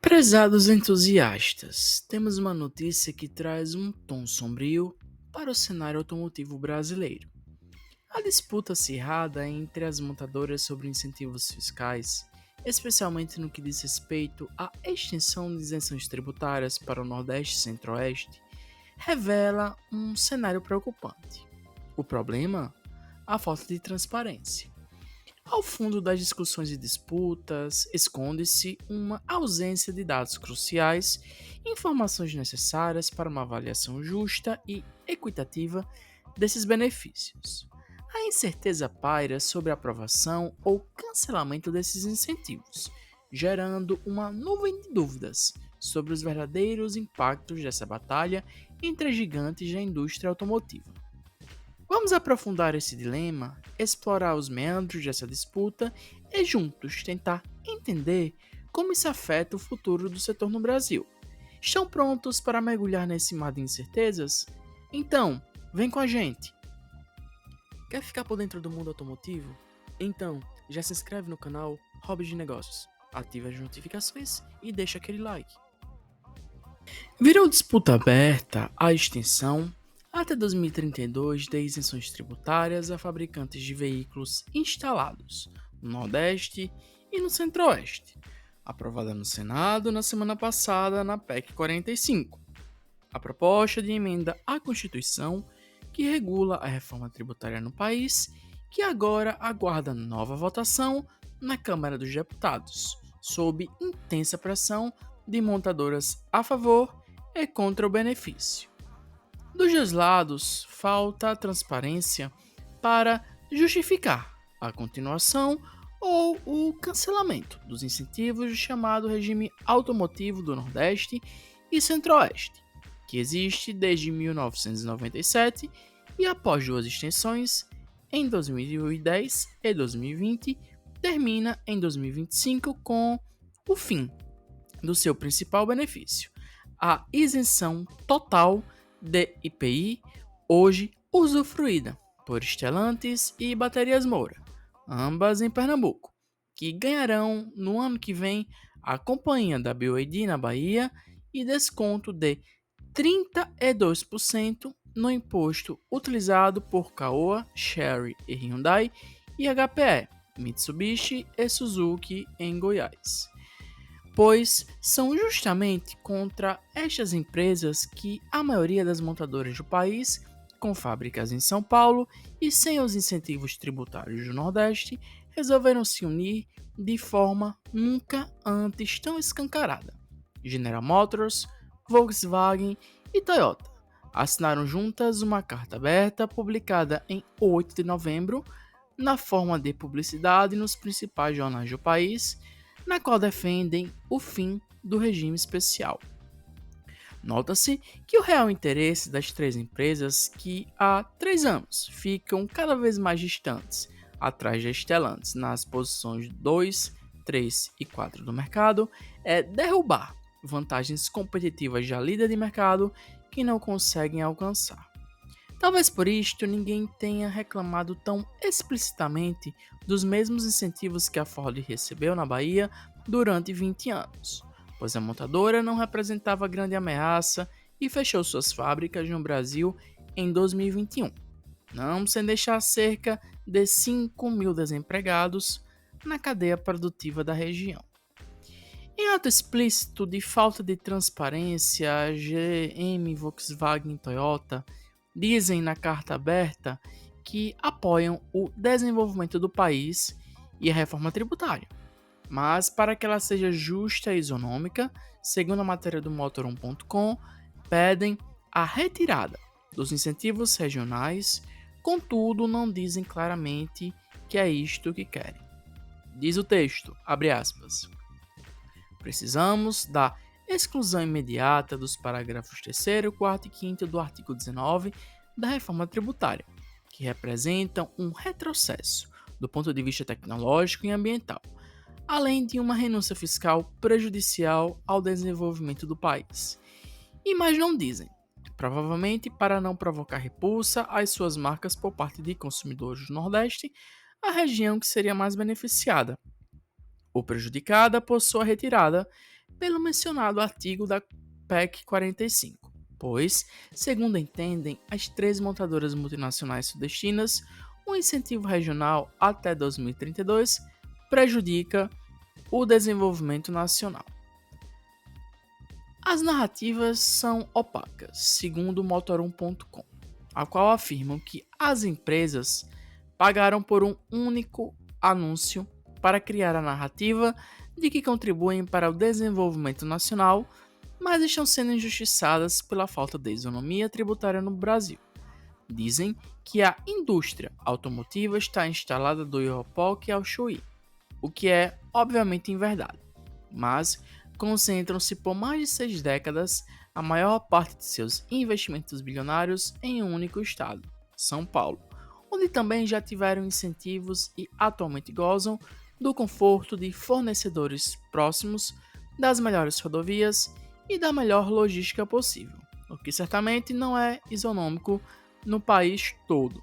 Prezados entusiastas, temos uma notícia que traz um tom sombrio para o cenário automotivo brasileiro. A disputa acirrada entre as montadoras sobre incentivos fiscais, especialmente no que diz respeito à extensão de isenções tributárias para o Nordeste e Centro-Oeste, revela um cenário preocupante. O problema? A falta de transparência. Ao fundo das discussões e disputas esconde-se uma ausência de dados cruciais, informações necessárias para uma avaliação justa e equitativa desses benefícios. A incerteza paira sobre a aprovação ou cancelamento desses incentivos, gerando uma nuvem de dúvidas sobre os verdadeiros impactos dessa batalha entre gigantes da indústria automotiva. Vamos aprofundar esse dilema, explorar os meandros dessa disputa e juntos tentar entender como isso afeta o futuro do setor no Brasil. Estão prontos para mergulhar nesse mar de incertezas? Então, vem com a gente! Quer ficar por dentro do mundo automotivo? Então, já se inscreve no canal Hobbies de Negócios, ativa as notificações e deixa aquele like. Virou disputa aberta a extensão até 2032 de isenções tributárias a fabricantes de veículos instalados no Nordeste e no Centro-Oeste, aprovada no Senado na semana passada na PEC 45. A proposta de emenda à Constituição que regula a reforma tributária no país, que agora aguarda nova votação na Câmara dos Deputados, sob intensa pressão de montadoras a favor e contra o benefício. Dos dois lados, falta transparência para justificar a continuação ou o cancelamento dos incentivos do chamado regime automotivo do Nordeste e Centro-Oeste, que existe desde 1997 e após duas extensões, em 2010 e 2020, termina em 2025 com o fim do seu principal benefício, a isenção total de IPI, hoje usufruída por Stellantis e Baterias Moura, ambas em Pernambuco, que ganharão no ano que vem a companhia da BYD na Bahia e desconto de 32% no imposto utilizado por Caoa, Chery e Hyundai e HPE, Mitsubishi e Suzuki em Goiás, pois são justamente contra estas empresas que a maioria das montadoras do país, com fábricas em São Paulo e sem os incentivos tributários do Nordeste, resolveram se unir de forma nunca antes tão escancarada. General Motors, Volkswagen e Toyota assinaram juntas uma carta aberta publicada em 8 de novembro, na forma de publicidade nos principais jornais do país, na qual defendem o fim do regime especial. Nota-se que o real interesse das três empresas, que há 3 anos ficam cada vez mais distantes, atrás de Stellantis nas posições 2, 3 e 4 do mercado, é derrubar vantagens competitivas da líder de mercado que não conseguem alcançar. Talvez por isto ninguém tenha reclamado tão explicitamente dos mesmos incentivos que a Ford recebeu na Bahia durante 20 anos, pois a montadora não representava grande ameaça e fechou suas fábricas no Brasil em 2021, não sem deixar cerca de 5 mil desempregados na cadeia produtiva da região. Em ato explícito de falta de transparência, a GM, Volkswagen e Toyota dizem na carta aberta que apoiam o desenvolvimento do país e a reforma tributária. Mas para que ela seja justa e isonômica, segundo a matéria do Motor1.com, pedem a retirada dos incentivos regionais, contudo não dizem claramente que é isto que querem. Diz o texto, abre aspas, precisamos da exclusão imediata dos parágrafos 3º, 4º e 5º do artigo 19 da reforma tributária, que representam um retrocesso do ponto de vista tecnológico e ambiental, além de uma renúncia fiscal prejudicial ao desenvolvimento do país. E mais não dizem, provavelmente para não provocar repulsa às suas marcas por parte de consumidores do Nordeste, a região que seria mais beneficiada. ou prejudicada por sua retirada pelo mencionado artigo da PEC 45, pois, segundo entendem as 3 montadoras multinacionais sudestinas, o incentivo regional até 2032 prejudica o desenvolvimento nacional. As narrativas são opacas, segundo o Motor1.com, a qual afirmam que as empresas pagaram por um único anúncio para criar a narrativa de que contribuem para o desenvolvimento nacional, mas estão sendo injustiçadas pela falta de isonomia tributária no Brasil. Dizem que a indústria automotiva está instalada do Oiapoque ao Chuí, o que é obviamente inverdade, mas concentram-se por mais de 6 décadas a maior parte de seus investimentos bilionários em um único estado, São Paulo, onde também já tiveram incentivos e atualmente gozam do conforto de fornecedores próximos, das melhores rodovias e da melhor logística possível, o que certamente não é isonômico no país todo.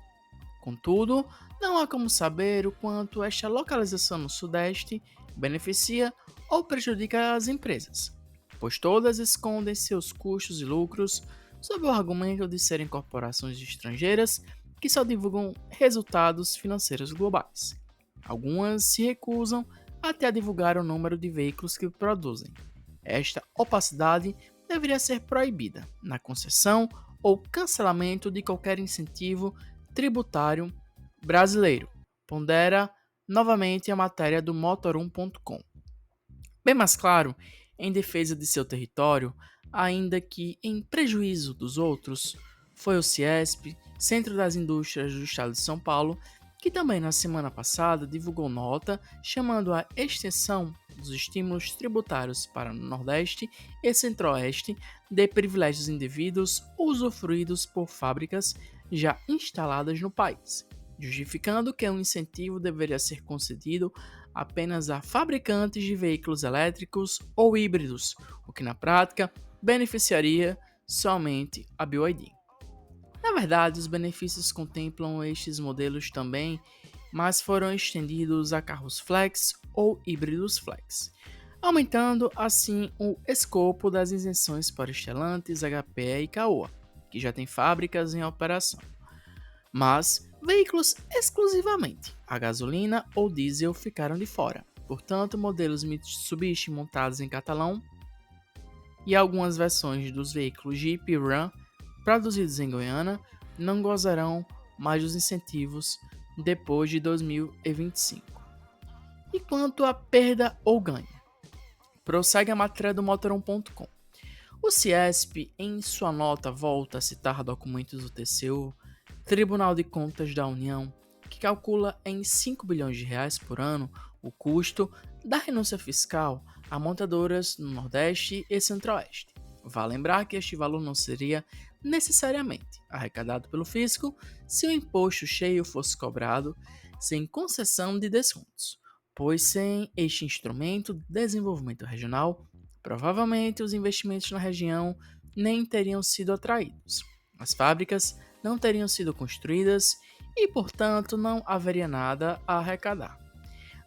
Contudo, não há como saber o quanto esta localização no Sudeste beneficia ou prejudica as empresas, pois todas escondem seus custos e lucros sob o argumento de serem corporações estrangeiras que só divulgam resultados financeiros globais. Algumas se recusam até a divulgar o número de veículos que produzem. Esta opacidade deveria ser proibida na concessão ou cancelamento de qualquer incentivo tributário brasileiro, pondera novamente a matéria do Motor1.com. Bem mais claro, em defesa de seu território, ainda que em prejuízo dos outros, foi o CIESP, Centro das Indústrias do Estado de São Paulo, que também na semana passada divulgou nota chamando a extensão dos estímulos tributários para o Nordeste e Centro-Oeste de privilégios indevidos usufruídos por fábricas já instaladas no país, justificando que um incentivo deveria ser concedido apenas a fabricantes de veículos elétricos ou híbridos, o que na prática beneficiaria somente a BYD. Na verdade, os benefícios contemplam estes modelos também, mas foram estendidos a carros flex ou híbridos flex, aumentando assim o escopo das isenções para Stellantis, HPE e Caoa, que já têm fábricas em operação. Mas veículos exclusivamente a gasolina ou diesel ficaram de fora. Portanto, modelos Mitsubishi montados em Catalão e algumas versões dos veículos Jeep e Ram produzidos em Goiânia não gozarão mais dos incentivos depois de 2025. E quanto à perda ou ganho? Prossegue a matéria do Motor1.com. O CIESP, em sua nota, volta a citar documentos do TCU, Tribunal de Contas da União, que calcula em 5 bilhões de reais por ano o custo da renúncia fiscal a montadoras no Nordeste e Centro-Oeste. Vale lembrar que este valor não seria necessariamente arrecadado pelo fisco se o imposto cheio fosse cobrado sem concessão de descontos, pois sem este instrumento de desenvolvimento regional, provavelmente os investimentos na região nem teriam sido atraídos. As fábricas não teriam sido construídas e, portanto, não haveria nada a arrecadar.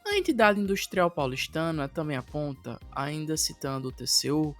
A entidade industrial paulistana também aponta, ainda citando o TCU,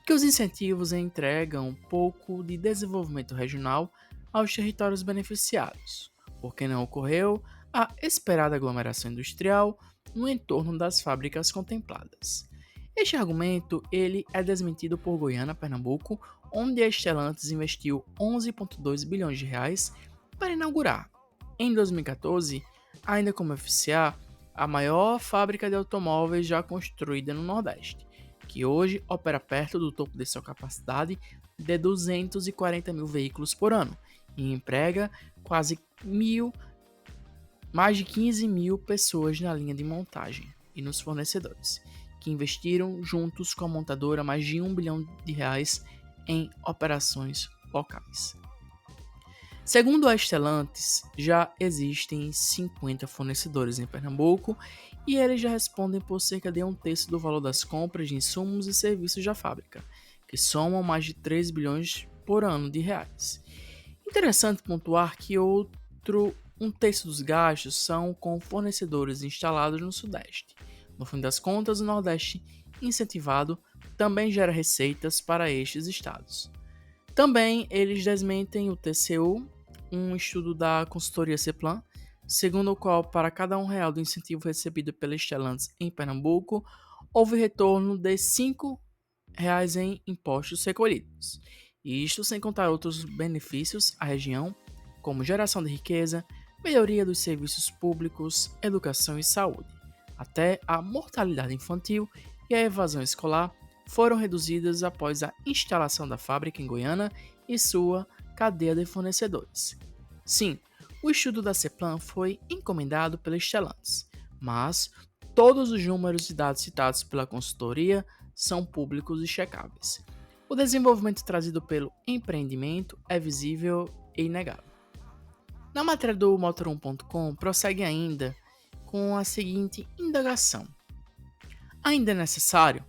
que os incentivos entregam um pouco de desenvolvimento regional aos territórios beneficiados, porque não ocorreu a esperada aglomeração industrial no entorno das fábricas contempladas. Este argumento ele é desmentido por Goiânia, Pernambuco, onde a Stellantis investiu 11,2 bilhões de reais para inaugurar, em 2014, ainda como FCA, a maior fábrica de automóveis já construída no Nordeste, que hoje opera perto do topo de sua capacidade de 240 mil veículos por ano e emprega mais de 15 mil pessoas na linha de montagem e nos fornecedores, que investiram juntos com a montadora mais de 1 bilhão de reais em operações locais. Segundo a Stellantis, já existem 50 fornecedores em Pernambuco e eles já respondem por cerca de 1/3 do valor das compras de insumos e serviços da fábrica, que somam mais de 3 bilhões por ano de reais. Interessante pontuar que outro 1/3 dos gastos são com fornecedores instalados no Sudeste, No fim das contas, o Nordeste incentivado também gera receitas para estes estados. Também eles desmentem o TCU, um estudo da consultoria Ceplan, segundo o qual, para cada R$ 1 do incentivo recebido pelos Stellantis em Pernambuco, houve retorno de R$ 5 em impostos recolhidos. E isto sem contar outros benefícios à região, como geração de riqueza, melhoria dos serviços públicos, educação e saúde. Até a mortalidade infantil e a evasão escolar foram reduzidas após a instalação da fábrica em Goiânia e sua cadeia de fornecedores. Sim, o estudo da Ceplan foi encomendado pela Stellantis, mas todos os números e dados citados pela consultoria são públicos e checáveis. O desenvolvimento trazido pelo empreendimento é visível e inegável. Na matéria do Motor1.com, prossegue ainda com a seguinte indagação: ainda é necessário?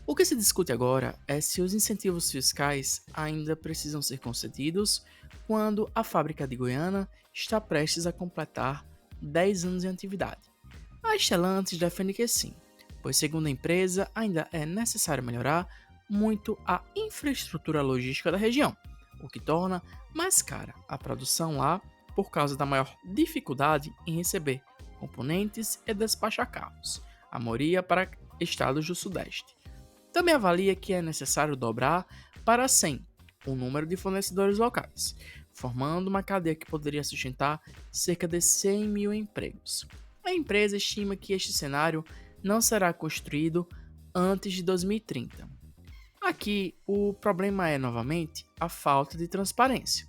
O que se discute agora é se os incentivos fiscais ainda precisam ser concedidos quando a fábrica de Goiânia está prestes a completar 10 anos de atividade. A Stellantis defende que sim, pois segundo a empresa ainda é necessário melhorar muito a infraestrutura logística da região, o que torna mais cara a produção lá por causa da maior dificuldade em receber componentes e despachar carros, a maioria para estados do Sudeste. Também avalia que é necessário dobrar para 100 o número de fornecedores locais, formando uma cadeia que poderia sustentar cerca de 100 mil empregos. A empresa estima que este cenário não será construído antes de 2030. Aqui, o problema é, novamente, a falta de transparência,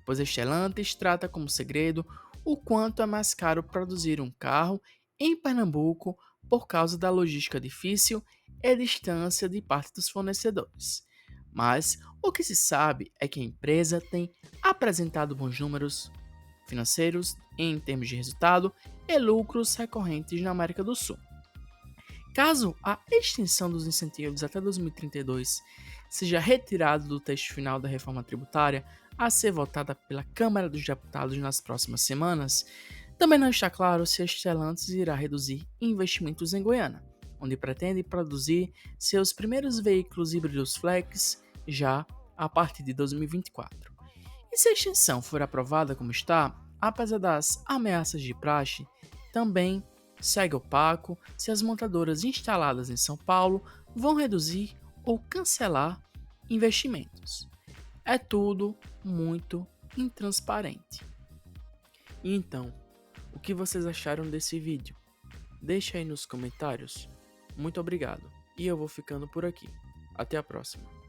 pois a Stellantis trata como segredo o quanto é mais caro produzir um carro em Pernambuco por causa da logística difícil e distância de parte dos fornecedores. Mas o que se sabe é que a empresa tem apresentado bons números financeiros em termos de resultado e lucros recorrentes na América do Sul. Caso a extensão dos incentivos até 2032 seja retirada do texto final da reforma tributária a ser votada pela Câmara dos Deputados nas próximas semanas, também não está claro se a Stellantis irá reduzir investimentos em Goiânia, onde pretende produzir seus primeiros veículos híbridos flex já a partir de 2024. E se a extensão for aprovada como está, apesar das ameaças de praxe, também segue opaco se as montadoras instaladas em São Paulo vão reduzir ou cancelar investimentos. É tudo muito intransparente. E então, o que vocês acharam desse vídeo? Deixa aí nos comentários. Muito obrigado. E eu vou ficando por aqui. Até a próxima.